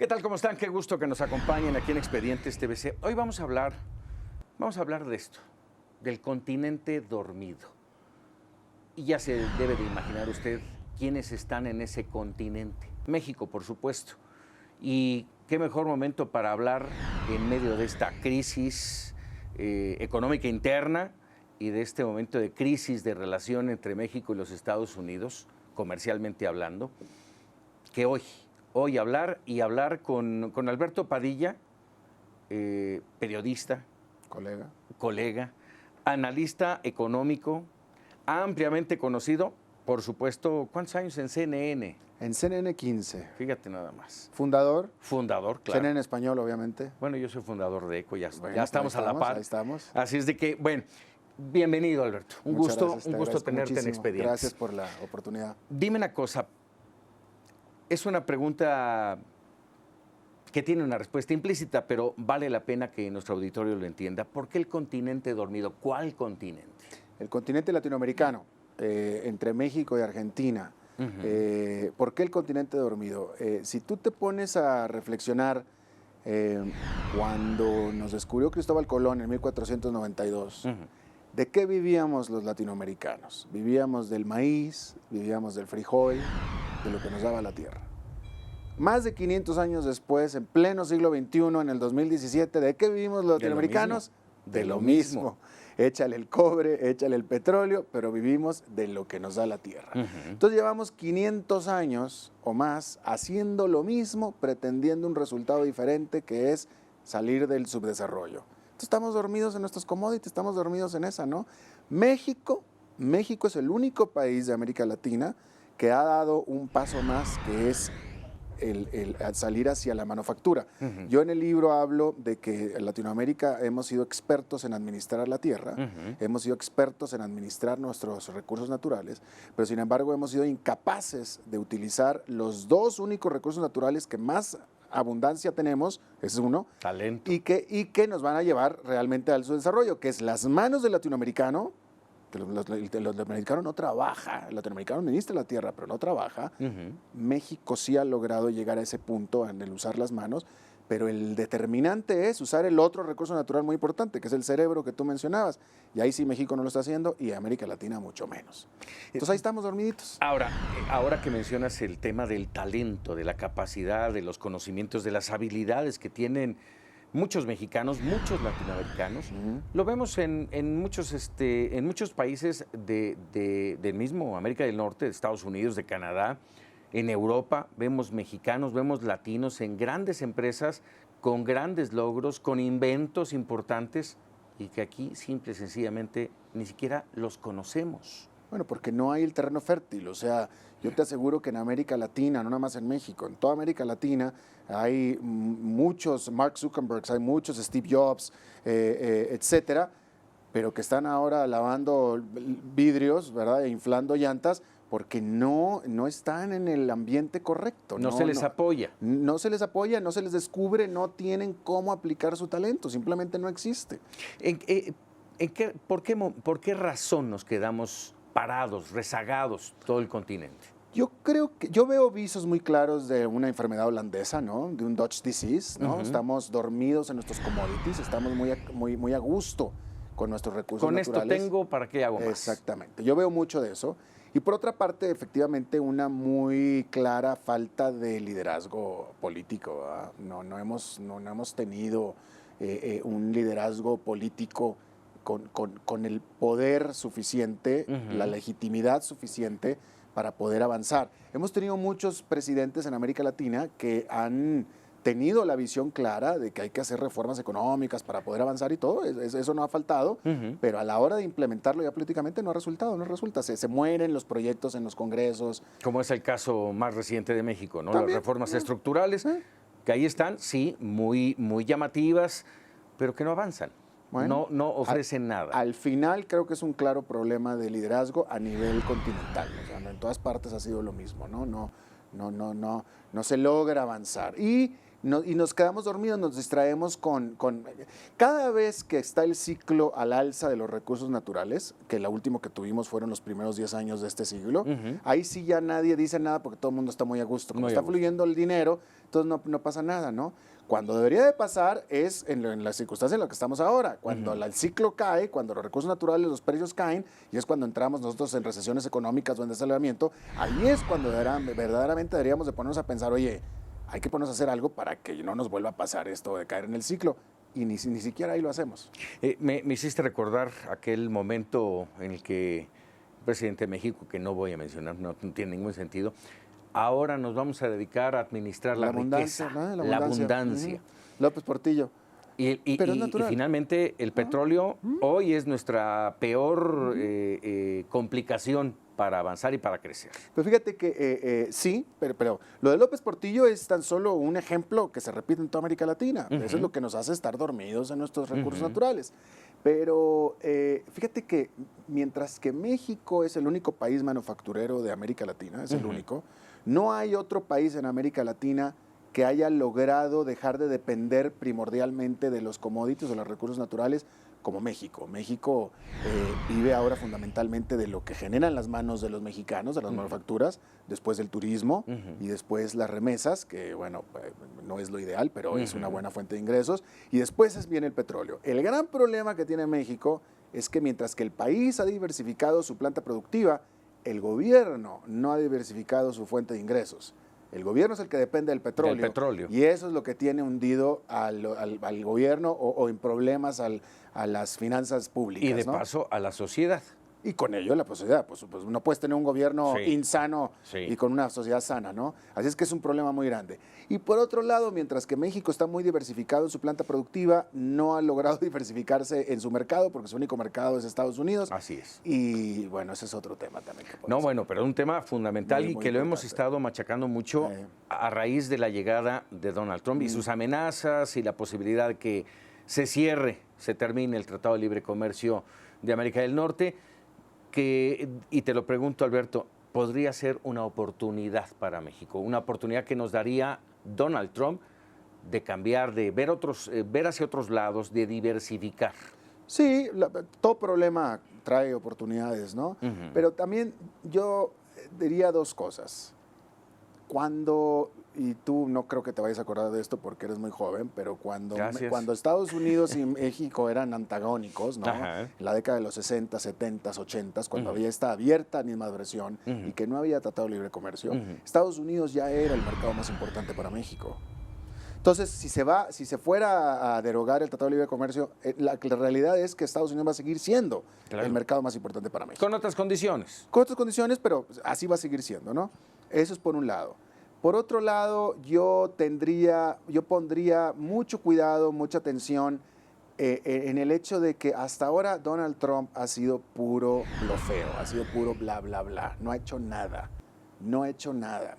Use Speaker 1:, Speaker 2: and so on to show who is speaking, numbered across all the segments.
Speaker 1: ¿Qué tal? ¿Cómo están? Qué gusto que nos acompañen aquí en Expedientes TVC. Hoy vamos a hablar de esto, del continente dormido. Y ya se debe de imaginar usted quiénes están en ese continente. México, por supuesto. Y qué mejor momento para hablar en medio de esta crisis económica interna y de este momento de crisis de relación entre México y los Estados Unidos, comercialmente hablando, que hoy hablar con Alberto Padilla, periodista, colega, analista económico, ampliamente conocido, por supuesto. ¿Cuántos años en CNN?
Speaker 2: En CNN 15.
Speaker 1: Fíjate nada más.
Speaker 2: Fundador.
Speaker 1: Fundador, claro.
Speaker 2: CNN español, obviamente.
Speaker 1: Bueno, yo soy fundador de ECO, ya
Speaker 2: Bueno,
Speaker 1: estamos a la par.
Speaker 2: Ahí estamos.
Speaker 1: Así es de que, bueno, bienvenido, Alberto. Un gusto tenerte
Speaker 2: muchísimo.
Speaker 1: en Expedientes.
Speaker 2: Gracias por la oportunidad.
Speaker 1: Dime una cosa, es una pregunta que tiene una respuesta implícita, pero vale la pena que nuestro auditorio lo entienda. ¿Por qué el continente dormido? ¿Cuál continente?
Speaker 2: El continente latinoamericano, entre México y Argentina. ¿Por qué el continente dormido? Si tú te pones a reflexionar, cuando nos descubrió Cristóbal Colón en 1492, ¿de qué vivíamos los latinoamericanos? Vivíamos del maíz, vivíamos del frijol, de lo que nos daba la tierra. Más de 500 años después, en pleno siglo XXI, en el 2017, ¿de qué vivimos los latinoamericanos? De lo mismo. Échale el cobre, échale el petróleo, pero vivimos de lo que nos da la tierra. Entonces llevamos 500 años o más haciendo lo mismo, pretendiendo un resultado diferente, que es salir del subdesarrollo. Entonces estamos dormidos en nuestros commodities, estamos dormidos en esa, ¿no? México es el único país de América Latina que ha dado un paso más, que es el salir hacia la manufactura. Yo en el libro hablo de que en Latinoamérica hemos sido expertos en administrar la tierra, hemos sido expertos en administrar nuestros recursos naturales, pero sin embargo hemos sido incapaces de utilizar los dos únicos recursos naturales que más abundancia tenemos, ese es uno,
Speaker 1: talento,
Speaker 2: y que nos van a llevar realmente al subdesarrollo, que es las manos del latinoamericano. El latinoamericano no trabaja, el latinoamericano administra la tierra, pero no trabaja. México sí ha logrado llegar a ese punto en el usar las manos, pero el determinante es usar el otro recurso natural muy importante, que es el cerebro que tú mencionabas. Y ahí sí México no lo está haciendo, y América Latina mucho menos. Entonces ahí estamos dormiditos.
Speaker 1: Ahora que mencionas el tema del talento, de la capacidad, de los conocimientos, de las habilidades que tienen muchos mexicanos, muchos latinoamericanos, lo vemos en muchos países del mismo América del Norte, de Estados Unidos, de Canadá, en Europa. Vemos mexicanos, vemos latinos en grandes empresas, con grandes logros, con inventos importantes, y que aquí simple y sencillamente ni siquiera los conocemos.
Speaker 2: Bueno, porque no hay el terreno fértil. O sea, yo te aseguro que en América Latina, no nada más en México, en toda América Latina hay muchos Mark Zuckerbergs, hay muchos Steve Jobs, etcétera, pero que están ahora lavando vidrios, ¿verdad?, e inflando llantas, porque no están en el ambiente correcto.
Speaker 1: No se les apoya.
Speaker 2: No se les apoya, no se les descubre, no tienen cómo aplicar su talento, simplemente no existe.
Speaker 1: ¿Por qué razón nos quedamos parados, rezagados todo el continente?
Speaker 2: Yo veo visos muy claros de una enfermedad holandesa, ¿no? De un Dutch disease, ¿no? Estamos dormidos en nuestros commodities, estamos muy a gusto con nuestros recursos naturales.
Speaker 1: Con esto tengo, ¿para qué hago más?
Speaker 2: Exactamente. Yo veo mucho de eso. Y por otra parte, efectivamente, una muy clara falta de liderazgo político, ¿verdad? No hemos tenido un liderazgo político con el poder suficiente, la legitimidad suficiente para poder avanzar. Hemos tenido muchos presidentes en América Latina que han tenido la visión clara de que hay que hacer reformas económicas para poder avanzar y todo, eso no ha faltado, pero a la hora de implementarlo ya políticamente no resulta, se mueren los proyectos en los congresos.
Speaker 1: Como es el caso más reciente de México, ¿no?
Speaker 2: ¿También?
Speaker 1: Las reformas estructurales, que ahí están, sí, muy llamativas, pero que no avanzan. Bueno, no ofrecen nada.
Speaker 2: Al final creo que es un claro problema de liderazgo a nivel continental. O sea, en todas partes ha sido lo mismo, ¿no? No se logra avanzar. Y y nos quedamos dormidos, nos distraemos Cada vez que está el ciclo al alza de los recursos naturales, que la última que tuvimos fueron los primeros 10 años de este siglo, ahí sí ya nadie dice nada porque todo el mundo está muy a gusto. Como está fluyendo el dinero, entonces no pasa nada, ¿no? Cuando debería de pasar es en las circunstancias en las que estamos ahora, cuando el ciclo cae, cuando los recursos naturales, los precios caen, y es cuando entramos nosotros en recesiones económicas o en desaceleramiento, ahí es cuando verdaderamente deberíamos de ponernos a pensar, oye, hay que ponernos a hacer algo para que no nos vuelva a pasar esto de caer en el ciclo, y ni siquiera ahí lo hacemos.
Speaker 1: Me hiciste recordar aquel momento en el que el presidente de México, que no voy a mencionar, no tiene ningún sentido, ahora nos vamos a dedicar a administrar la riqueza, ¿no? La abundancia.
Speaker 2: López Portillo.
Speaker 1: Y finalmente el petróleo hoy es nuestra peor complicación para avanzar y para crecer.
Speaker 2: Pero fíjate que sí, pero lo de López Portillo es tan solo un ejemplo que se repite en toda América Latina. Eso es lo que nos hace estar dormidos en nuestros recursos naturales. Pero fíjate que mientras que México es el único país manufacturero de América Latina, es el único, no hay otro país en América Latina que haya logrado dejar de depender primordialmente de los commodities o de los recursos naturales como México. México vive ahora fundamentalmente de lo que generan las manos de los mexicanos, de las manufacturas, después del turismo y después las remesas, que bueno, no es lo ideal, pero es una buena fuente de ingresos, y después viene el petróleo. El gran problema que tiene México es que mientras que el país ha diversificado su planta productiva, el gobierno no ha diversificado su fuente de ingresos. El gobierno es el que depende del petróleo. Y eso es lo que tiene hundido al gobierno o en problemas a las finanzas públicas.
Speaker 1: Y de paso a la sociedad.
Speaker 2: Y con ello la sociedad, pues no puedes tener un gobierno insano y con una sociedad sana, ¿no? Así es que es un problema muy grande. Y por otro lado, mientras que México está muy diversificado en su planta productiva, no ha logrado diversificarse en su mercado, porque su único mercado es Estados Unidos.
Speaker 1: Así es.
Speaker 2: Y bueno, ese es otro tema también.
Speaker 1: Pero es un tema fundamental y que lo hemos estado machacando mucho a raíz de la llegada de Donald Trump y sus amenazas y la posibilidad de que se termine el Tratado de Libre Comercio de América del Norte. Y te lo pregunto, Alberto, podría ser una oportunidad para México, una oportunidad que nos daría Donald Trump de cambiar, de ver hacia otros lados, de diversificar.
Speaker 2: Sí, todo problema trae oportunidades, ¿no? Pero también yo diría dos cosas. Y tú no creo que te vayas a acordar de esto porque eres muy joven, pero cuando Estados Unidos y México eran antagónicos, ¿no? En la década de los 60, 70, 80, cuando había esta abierta animadversión y que no había tratado de libre comercio, Estados Unidos ya era el mercado más importante para México. Entonces, si se fuera a derogar el Tratado de Libre Comercio, la realidad es que Estados Unidos va a seguir siendo el mercado más importante para México.
Speaker 1: Con otras condiciones.
Speaker 2: Con otras condiciones, pero así va a seguir siendo, ¿no? Eso es por un lado. Por otro lado, yo pondría mucho cuidado, mucha atención en el hecho de que hasta ahora Donald Trump ha sido puro blofeo, ha sido puro bla, bla, bla. No ha hecho nada.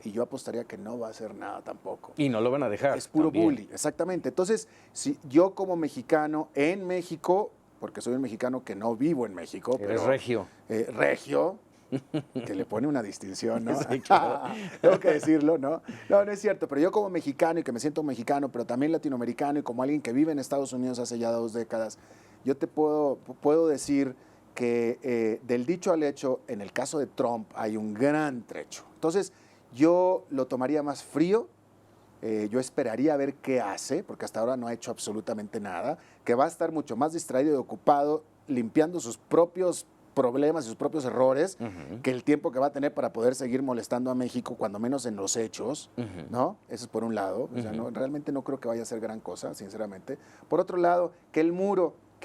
Speaker 2: Y yo apostaría que no va a hacer nada tampoco.
Speaker 1: Y no lo van a dejar.
Speaker 2: Es puro bully, exactamente. Entonces, si yo como mexicano en México, porque soy un mexicano que no vivo en México.
Speaker 1: Eres regio.
Speaker 2: Regio. Que le pone una distinción, ¿no?
Speaker 1: Sí, claro.
Speaker 2: Tengo que decirlo, ¿no? No es cierto, pero yo como mexicano y que me siento mexicano, pero también latinoamericano y como alguien que vive en Estados Unidos hace ya 2 décadas, yo te puedo decir que del dicho al hecho, en el caso de Trump hay un gran trecho. Entonces, yo lo tomaría más frío, yo esperaría a ver qué hace, porque hasta ahora no ha hecho absolutamente nada, que va a estar mucho más distraído y ocupado limpiando sus propios problemas y sus propios errores que el tiempo que va a tener para poder seguir molestando a México, cuando menos en los hechos, ¿no? Eso es por un lado. O sea, realmente no creo que vaya a ser gran cosa, sinceramente. Por otro lado, que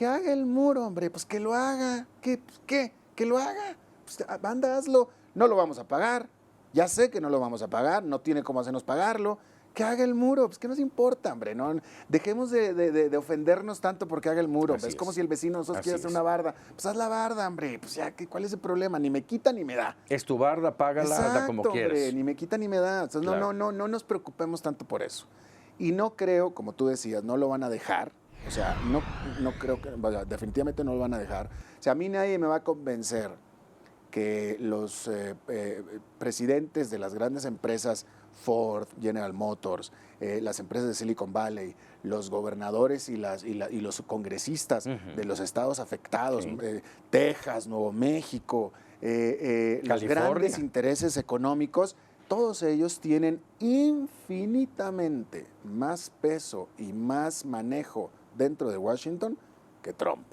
Speaker 2: haga el muro, hombre, pues que lo haga. Que lo haga. Pues, anda, hazlo. No lo vamos a pagar. Ya sé que no lo vamos a pagar, no tiene cómo hacernos pagarlo. Que haga el muro, pues que nos importa, hombre, ¿no? Dejemos de ofendernos tanto porque haga el muro. Es como si el vecino nosotros quiere hacer una barda. Pues haz la barda, hombre, pues ya, ¿cuál es el problema? Ni me quita ni me da.
Speaker 1: Es tu barda, págala, hazla como quieras.
Speaker 2: Hombre, ni me quita ni me da. Entonces, claro. No nos preocupemos tanto por eso. Y no creo, como tú decías, no lo van a dejar. O sea, no creo que, definitivamente no lo van a dejar. O sea, a mí nadie me va a convencer que los presidentes de las grandes empresas Ford, General Motors, las empresas de Silicon Valley, los gobernadores y los congresistas de los estados afectados, Texas, Nuevo México, los grandes intereses económicos, todos ellos tienen infinitamente más peso y más manejo dentro de Washington que Trump.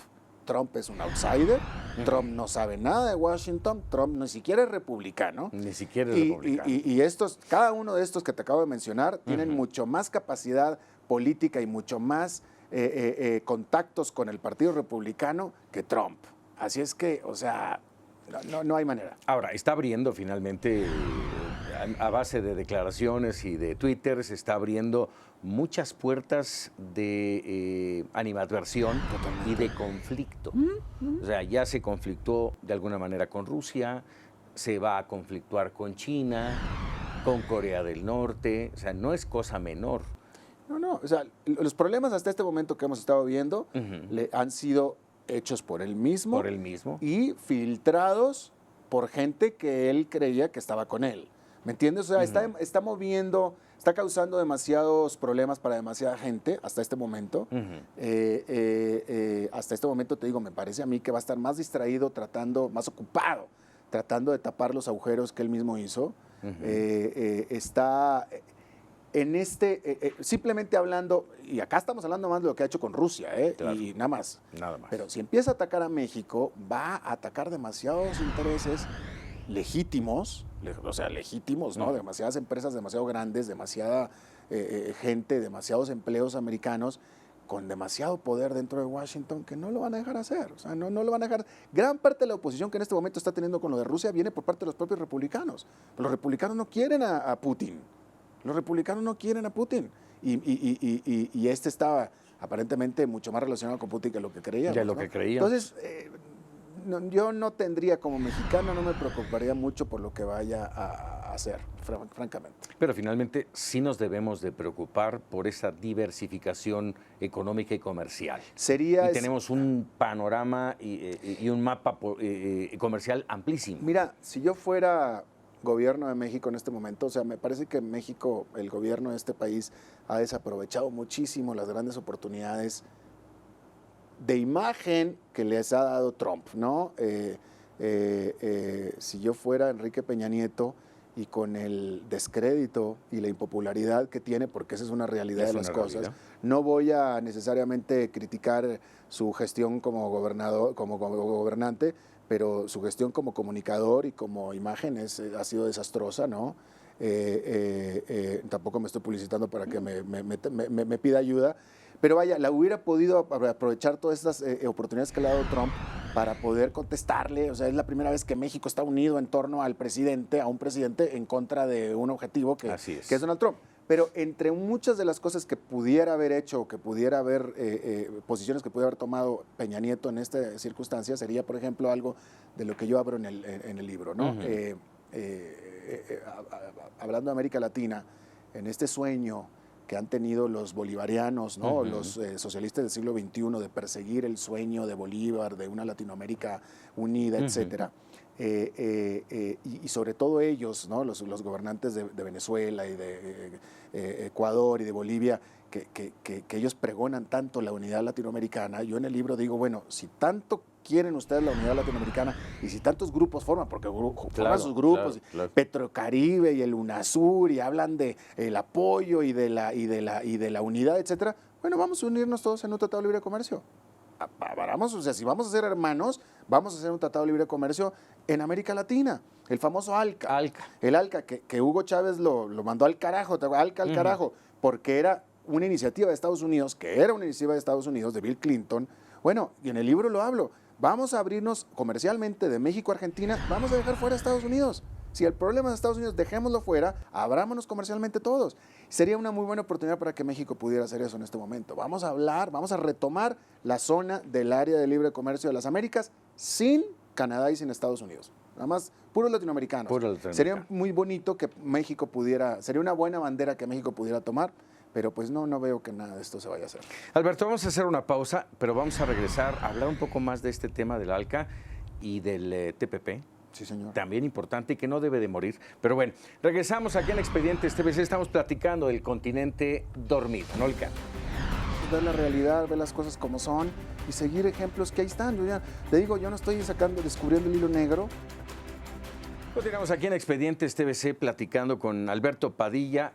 Speaker 2: Trump es un outsider, Trump no sabe nada de Washington, Trump ni siquiera es republicano.
Speaker 1: Ni siquiera es republicano.
Speaker 2: Y cada uno de estos que te acabo de mencionar tienen mucho más capacidad política y mucho más contactos con el Partido Republicano que Trump. Así es que, o sea, no hay manera.
Speaker 1: Ahora, está abriendo finalmente, a base de declaraciones y de Twitter, se está abriendo muchas puertas de animadversión y de conflicto. O sea, ya se conflictuó de alguna manera con Rusia, se va a conflictuar con China, con Corea del Norte. O sea, no es cosa menor.
Speaker 2: No, o sea, los problemas hasta este momento que hemos estado viendo han sido hechos por él mismo.
Speaker 1: Por él mismo.
Speaker 2: Y filtrados por gente que él creía que estaba con él. ¿Me entiendes? O sea, está causando demasiados problemas para demasiada gente hasta este momento. Hasta este momento, te digo, me parece a mí que va a estar más distraído, más ocupado, tratando de tapar los agujeros que él mismo hizo. Está en simplemente hablando, y acá estamos hablando más de lo que ha hecho con Rusia, claro, y nada más. Pero si empieza a atacar a México, va a atacar demasiados intereses legítimos, ¿no? Demasiadas empresas demasiado grandes, demasiada gente, demasiados empleos americanos con demasiado poder dentro de Washington que no lo van a dejar hacer. O sea, no lo van a dejar. Gran parte de la oposición que en este momento está teniendo con lo de Rusia viene por parte de los propios republicanos. Los republicanos no quieren a Putin. Los republicanos no quieren a Putin. Y este estaba aparentemente mucho más relacionado con Putin que lo que creíamos.
Speaker 1: Ya lo que creíamos.
Speaker 2: Entonces, yo no tendría, como mexicano, no me preocuparía mucho por lo que vaya a hacer, francamente.
Speaker 1: Pero finalmente sí nos debemos de preocupar por esa diversificación económica y comercial. Tenemos un panorama y un mapa comercial amplísimo.
Speaker 2: Mira, si yo fuera gobierno de México en este momento, o sea, me parece que México, el gobierno de este país, ha desaprovechado muchísimo las grandes oportunidades de imagen que les ha dado Trump, ¿no? Si yo fuera Enrique Peña Nieto y con el descrédito y la impopularidad que tiene, porque esa es una realidad de las cosas, no voy a necesariamente criticar su gestión como gobernador, como gobernante, pero su gestión como comunicador y como imagen ha sido desastrosa, ¿no? Tampoco me estoy publicitando para que me pida ayuda, pero vaya, la hubiera podido aprovechar todas estas oportunidades que le ha dado Trump para poder contestarle. O sea, es la primera vez que México está unido en torno a un presidente en contra de un objetivo que es Donald Trump. Pero entre muchas de las cosas que pudiera haber hecho, que pudiera haber, posiciones que pudiera haber tomado Peña Nieto en esta circunstancia, sería, por ejemplo, algo de lo que yo abro en el libro, ¿no? Hablando de América Latina, en este sueño que han tenido los bolivarianos, ¿no? Los socialistas del siglo XXI, de perseguir el sueño de Bolívar, de una Latinoamérica unida, etcétera. Y sobre todo ellos, ¿no? Los gobernantes de Venezuela y de Ecuador y de Bolivia, que ellos pregonan tanto la unidad latinoamericana. Yo en el libro digo, bueno, si tanto quieren ustedes la unidad latinoamericana y si tantos grupos forman, porque forman sus grupos, claro. Petrocaribe y el UNASUR, y hablan de el apoyo y de la unidad, etcétera, bueno, vamos a unirnos todos en un tratado de libre comercio. O sea, si vamos a ser hermanos, vamos a hacer un tratado de libre comercio en América Latina. El famoso ALCA. El ALCA, que Hugo Chávez lo mandó al carajo, al carajo, porque era una iniciativa de Estados Unidos, de Bill Clinton. Bueno, y en el libro lo hablo. Vamos a abrirnos comercialmente de México a Argentina, vamos a dejar fuera a Estados Unidos. Si el problema es Estados Unidos, dejémoslo fuera, abrámonos comercialmente todos. Sería una muy buena oportunidad para que México pudiera hacer eso en este momento. Vamos a retomar la zona del área de libre comercio de las Américas sin Canadá y sin Estados Unidos. Nada más, puros latinoamericanos. Sería muy bonito que México sería una buena bandera que México pudiera tomar, pero pues no veo que nada de esto se vaya a hacer.
Speaker 1: Alberto, vamos a hacer una pausa, pero vamos a regresar a hablar un poco más de este tema del ALCA y del TPP.
Speaker 2: Sí, señor.
Speaker 1: También importante y que no debe de morir. Pero bueno, regresamos aquí en Expedientes TVC. Estamos platicando del continente dormido, ¿no, Alcán?
Speaker 2: Ver la realidad, ver las cosas como son y seguir ejemplos que ahí están. Yo ya, te digo, yo no estoy descubriendo el hilo negro.
Speaker 1: Continuamos aquí en Expedientes TVC platicando con Alberto Padilla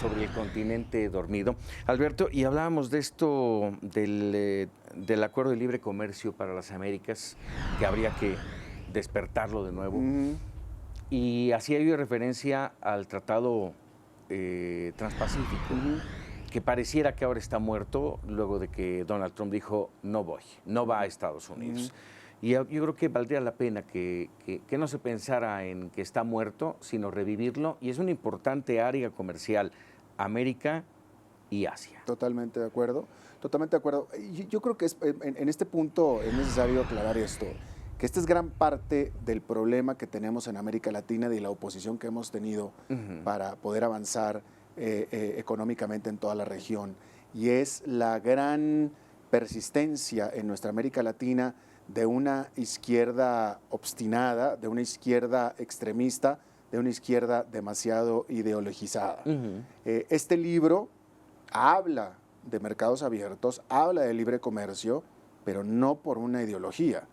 Speaker 1: sobre el continente dormido. Alberto, y hablábamos de esto del Acuerdo de Libre Comercio para las Américas, que habría que despertarlo de nuevo. Y hacía yo referencia al Tratado Transpacífico, que pareciera que ahora está muerto luego de que Donald Trump dijo no va a Estados Unidos. Y yo creo que valdría la pena que no se pensara en que está muerto, sino revivirlo. Y es una importante área comercial, América y Asia.
Speaker 2: Totalmente de acuerdo, totalmente de acuerdo. Yo creo que en este punto es necesario aclarar esto, que esta es gran parte del problema que tenemos en América Latina y de la oposición que hemos tenido para poder avanzar económicamente en toda la región. Y es la gran persistencia en nuestra América Latina de una izquierda obstinada, de una izquierda extremista, de una izquierda demasiado ideologizada. Este libro habla de mercados abiertos, habla de libre comercio, pero no por una ideología.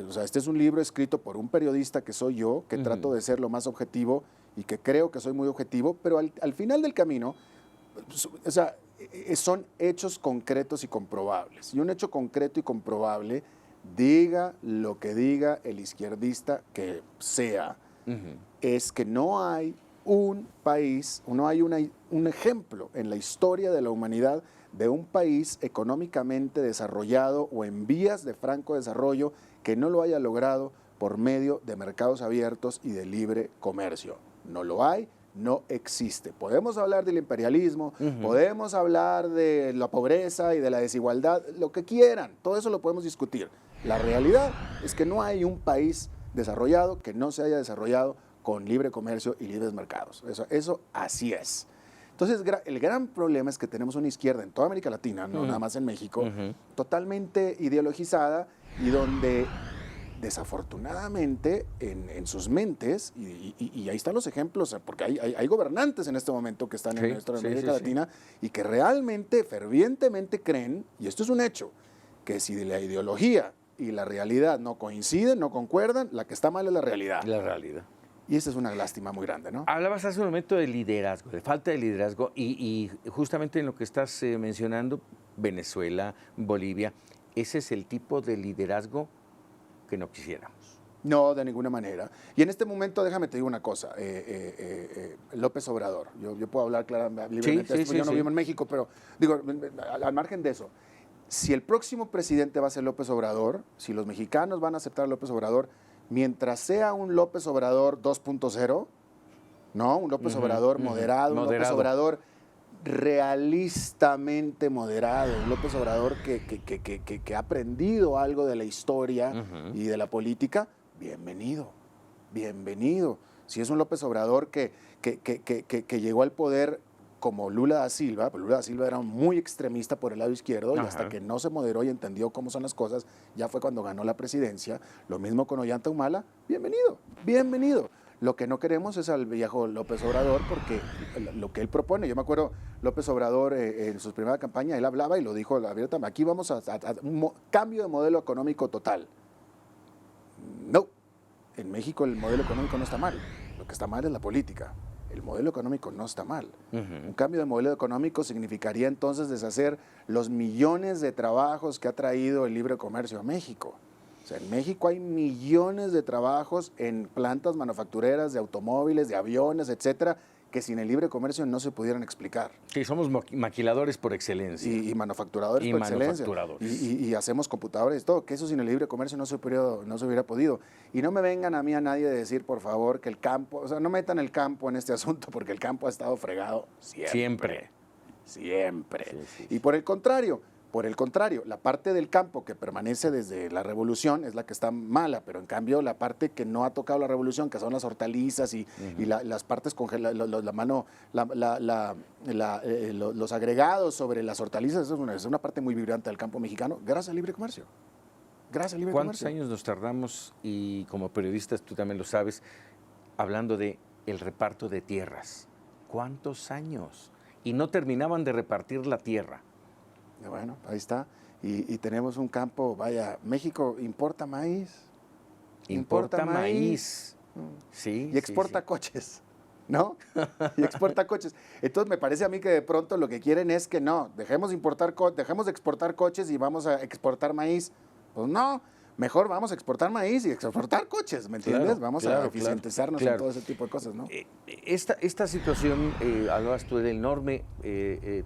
Speaker 2: O sea, este es un libro escrito por un periodista que soy yo, que trato de ser lo más objetivo y que creo que soy muy objetivo, pero al final del camino, o sea, son hechos concretos y comprobables. Y un hecho concreto y comprobable, diga lo que diga el izquierdista que sea, es que no hay un país, no hay un ejemplo en la historia de la humanidad de un país económicamente desarrollado o en vías de franco desarrollo que no lo haya logrado por medio de mercados abiertos y de libre comercio. No lo hay, no existe. Podemos hablar del imperialismo, podemos hablar de la pobreza y de la desigualdad, lo que quieran, todo eso lo podemos discutir. La realidad es que no hay un país desarrollado que no se haya desarrollado con libre comercio y libres mercados. Eso así es. Entonces, el gran problema es que tenemos una izquierda en toda América Latina, no nada más en México, totalmente ideologizada y donde desafortunadamente en sus mentes, y ahí están los ejemplos, porque hay gobernantes en este momento que están en nuestra América Latina y que realmente, fervientemente creen, y esto es un hecho, que si la ideología y la realidad no coinciden, no concuerdan, la que está mal es la realidad.
Speaker 1: La realidad.
Speaker 2: Y esa es una lástima muy grande, ¿no?
Speaker 1: Hablabas hace un momento de liderazgo, de falta de liderazgo, y justamente en lo que estás mencionando, Venezuela, Bolivia, ese es el tipo de liderazgo que no quisiéramos.
Speaker 2: No, de ninguna manera. Y en este momento, déjame te digo una cosa, López Obrador, yo puedo hablar libremente, yo no vivo en México, pero digo, al margen de eso, si el próximo presidente va a ser López Obrador, si los mexicanos van a aceptar a López Obrador, mientras sea un López Obrador 2.0, ¿no? Un López Obrador moderado, un López Obrador realistamente moderado, un López Obrador que ha aprendido algo de la historia y de la política, bienvenido, bienvenido. Si es un López Obrador que llegó al poder como Lula da Silva, pues Lula da Silva era muy extremista por el lado izquierdo y hasta que no se moderó y entendió cómo son las cosas, ya fue cuando ganó la presidencia. Lo mismo con Ollanta Humala, bienvenido, bienvenido. Lo que no queremos es al viejo López Obrador porque lo que él propone, yo me acuerdo López Obrador en su primera campaña, él hablaba y lo dijo abiertamente, aquí vamos a un cambio de modelo económico total. No, en México el modelo económico no está mal, lo que está mal es la política. El modelo económico no está mal. Un cambio de modelo económico significaría entonces deshacer los millones de trabajos que ha traído el libre comercio a México. O sea, en México hay millones de trabajos en plantas manufactureras de automóviles, de aviones, etcétera, que sin el libre comercio no se pudieran explicar.
Speaker 1: Sí, somos maquiladores por excelencia.
Speaker 2: Y manufacturadores por excelencia. Y hacemos computadores y todo, que eso sin el libre comercio no se hubiera podido. Y no me vengan a mí a nadie de decir, por favor, que el campo, o sea, no metan el campo en este asunto, porque el campo ha estado fregado siempre. Siempre. Sí. Y por el contrario, la parte del campo que permanece desde la revolución es la que está mala, pero en cambio la parte que no ha tocado la revolución, que son las hortalizas y las partes congeladas, los agregados sobre las hortalizas, es una parte muy vibrante del campo mexicano, gracias al libre comercio. gracias al libre
Speaker 1: ¿Cuántos
Speaker 2: comercio.
Speaker 1: años nos tardamos, y como periodistas tú también lo sabes, hablando de el reparto de tierras? ¿Cuántos años? Y no terminaban de repartir la tierra.
Speaker 2: Bueno, ahí está. Y tenemos un campo, vaya, México importa maíz.
Speaker 1: Importa maíz. Sí,
Speaker 2: Y exporta coches, ¿no? Y exporta coches. Entonces me parece a mí que de pronto lo que quieren es que no, dejemos de exportar coches y vamos a exportar maíz. Pues no, mejor vamos a exportar maíz y exportar coches, ¿me entiendes?
Speaker 1: Claro,
Speaker 2: Vamos
Speaker 1: claro,
Speaker 2: a eficientizarnos
Speaker 1: claro.
Speaker 2: en todo ese tipo de cosas, ¿no?
Speaker 1: Esta situación, hablabas tú del enorme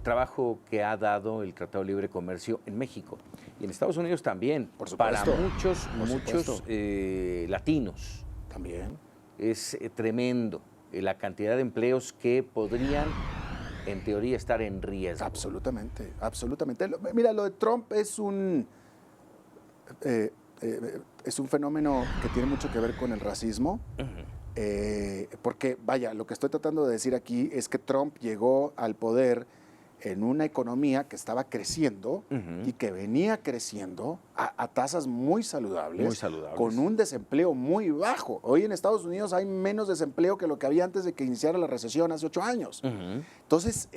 Speaker 1: trabajo que ha dado el Tratado de Libre Comercio en México y en Estados Unidos también.
Speaker 2: Por supuesto.
Speaker 1: Para muchos
Speaker 2: Por supuesto.
Speaker 1: latinos.
Speaker 2: También.
Speaker 1: Es tremendo la cantidad de empleos que podrían, en teoría, estar en riesgo.
Speaker 2: Absolutamente, absolutamente. Mira, lo de Trump es un fenómeno que tiene mucho que ver con el racismo. Porque, vaya, lo que estoy tratando de decir aquí es que Trump llegó al poder en una economía que estaba creciendo y que venía creciendo a tasas muy saludables, con un desempleo muy bajo. Hoy en Estados Unidos hay menos desempleo que lo que había antes de que iniciara la recesión hace 8 años. Entonces,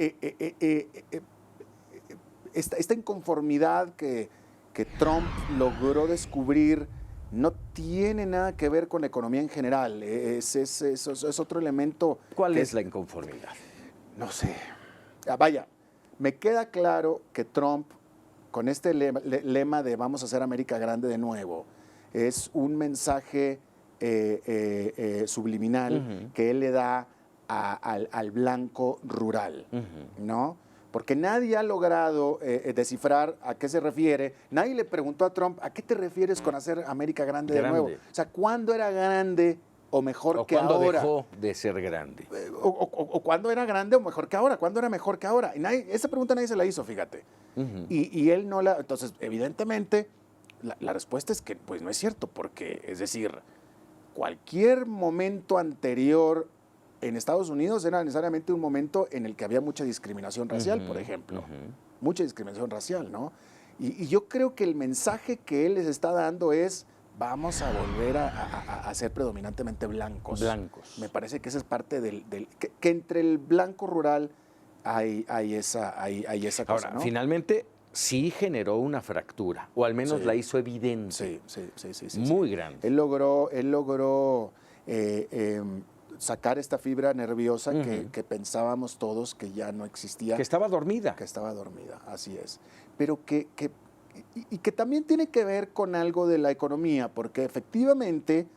Speaker 2: esta inconformidad que Trump logró descubrir no tiene nada que ver con la economía en general. Es otro elemento.
Speaker 1: ¿Cuál es la inconformidad?
Speaker 2: No sé. Vaya, me queda claro que Trump, con este lema de vamos a hacer América grande de nuevo, es un mensaje subliminal que él le da al blanco rural, ¿no? Porque nadie ha logrado descifrar a qué se refiere. Nadie le preguntó a Trump, ¿a qué te refieres con hacer América grande de nuevo? O sea, ¿cuándo era grande o mejor que ahora?
Speaker 1: ¿O cuándo dejó de ser grande?
Speaker 2: O cuándo era grande o mejor que ahora. ¿Cuándo era mejor que ahora? Y esa pregunta nadie se la hizo, fíjate. Y él no la... Entonces, evidentemente, la respuesta es que pues no es cierto, porque, es decir, cualquier momento anterior en Estados Unidos era necesariamente un momento en el que había mucha discriminación racial, por ejemplo. Mucha discriminación racial, ¿no? Y yo creo que el mensaje que él les está dando es, vamos a volver a ser predominantemente blancos. Me parece que esa es parte que entre el blanco rural hay esa cosa,
Speaker 1: Ahora,
Speaker 2: ¿no?
Speaker 1: finalmente sí generó una fractura, o al menos la hizo evidente.
Speaker 2: Sí.
Speaker 1: Muy grande.
Speaker 2: Él logró sacar esta fibra nerviosa que pensábamos todos que ya no existía.
Speaker 1: Que estaba dormida.
Speaker 2: Que estaba dormida, así es. Pero que también tiene que ver con algo de la economía, porque efectivamente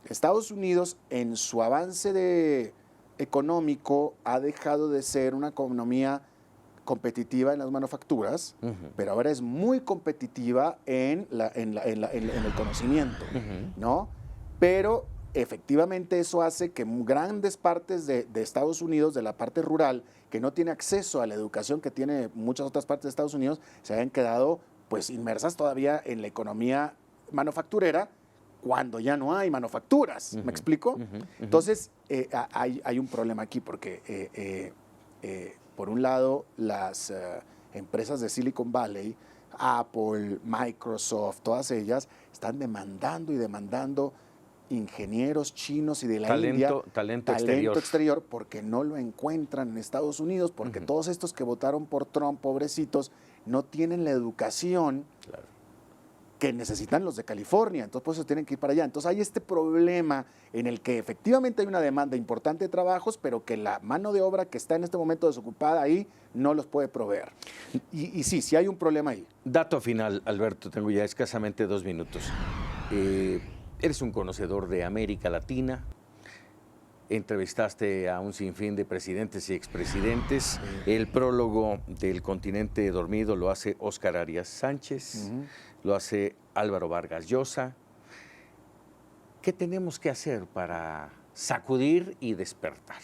Speaker 2: Estados Unidos en su avance económico ha dejado de ser una economía competitiva en las manufacturas, pero ahora es muy competitiva en el conocimiento, ¿no? Pero efectivamente eso hace que grandes partes de Estados Unidos, de la parte rural, que no tiene acceso a la educación que tiene muchas otras partes de Estados Unidos, se hayan quedado pues inmersas todavía en la economía manufacturera cuando ya no hay manufacturas. ¿Me explico? Entonces, hay un problema aquí porque, por un lado, las empresas de Silicon Valley, Apple, Microsoft, todas ellas están demandando y demandando ingenieros chinos y de la India,
Speaker 1: talento exterior,
Speaker 2: porque no lo encuentran en Estados Unidos, porque todos estos que votaron por Trump, pobrecitos, no tienen la educación que necesitan los de California, entonces por eso tienen que ir para allá. Entonces hay este problema en el que efectivamente hay una demanda importante de trabajos, pero que la mano de obra que está en este momento desocupada ahí no los puede proveer. Y sí hay un problema ahí.
Speaker 1: Dato final, Alberto, tengo ya escasamente 2 minutos. Eres un conocedor de América Latina, entrevistaste a un sinfín de presidentes y expresidentes. El prólogo del Continente Dormido lo hace Óscar Arias Sánchez, lo hace Álvaro Vargas Llosa. ¿Qué tenemos que hacer para sacudir y despertar?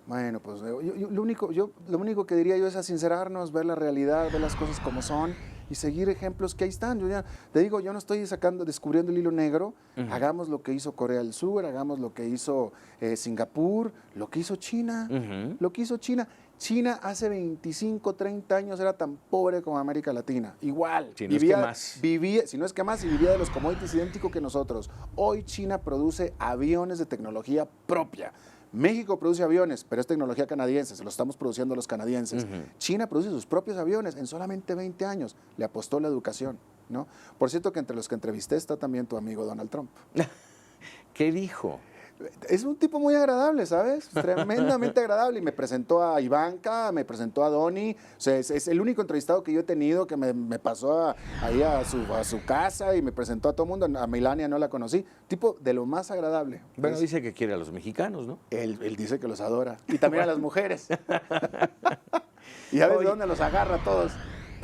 Speaker 2: Bueno, pues lo único que diría yo es a sincerarnos, ver la realidad, ver las cosas como son y seguir ejemplos que ahí están. Yo ya te digo, yo no estoy descubriendo el hilo negro. Hagamos lo que hizo Corea del Sur, hagamos lo que hizo Singapur, lo que hizo China, lo que hizo China. China hace 25, 30 años era tan pobre como América Latina. Igual.
Speaker 1: Si no es que más.
Speaker 2: Vivía, si no es que más, y vivía de los commodities idéntico que nosotros. Hoy China produce aviones de tecnología propia. México produce aviones, pero es tecnología canadiense, se lo estamos produciendo los canadienses. China produce sus propios aviones en solamente 20 años. Le apostó la educación, ¿no? Por cierto que entre los que entrevisté está también tu amigo Donald Trump.
Speaker 1: ¿Qué dijo?
Speaker 2: Es un tipo muy agradable, ¿sabes? Tremendamente agradable. Y me presentó a Ivanka, me presentó a Donny. O sea, es el único entrevistado que yo he tenido que me pasó ahí a su casa y me presentó a todo el mundo. A Melania no la conocí. Tipo de lo más agradable.
Speaker 1: Bueno, dice que quiere a los mexicanos, ¿no?
Speaker 2: Él dice que los adora. Y también a las mujeres. Y a ver de dónde los agarra a todos.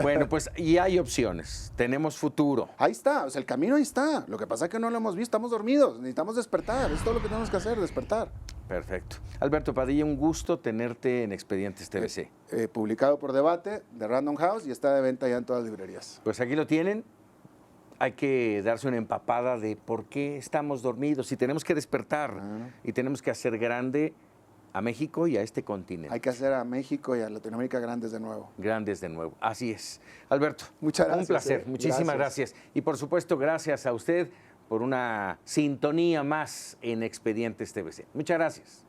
Speaker 1: Bueno, pues y hay opciones, tenemos futuro.
Speaker 2: Ahí está, o sea, el camino ahí está. Lo que pasa es que no lo hemos visto, estamos dormidos, necesitamos despertar. Es todo lo que tenemos que hacer, despertar.
Speaker 1: Perfecto. Alberto Padilla, un gusto tenerte en Expedientes TVC.
Speaker 2: Publicado por Debate de Random House y está de venta ya en todas las librerías.
Speaker 1: Pues aquí lo tienen. Hay que darse una empapada de por qué estamos dormidos y tenemos que despertar y tenemos que hacer grande a México y a este continente.
Speaker 2: Hay que hacer a México y a Latinoamérica grandes de nuevo.
Speaker 1: Grandes de nuevo. Así es. Alberto,
Speaker 2: muchas gracias.
Speaker 1: Un placer. Muchísimas gracias. Y por supuesto, gracias a usted por una sintonía más en Expedientes TVC. Muchas gracias.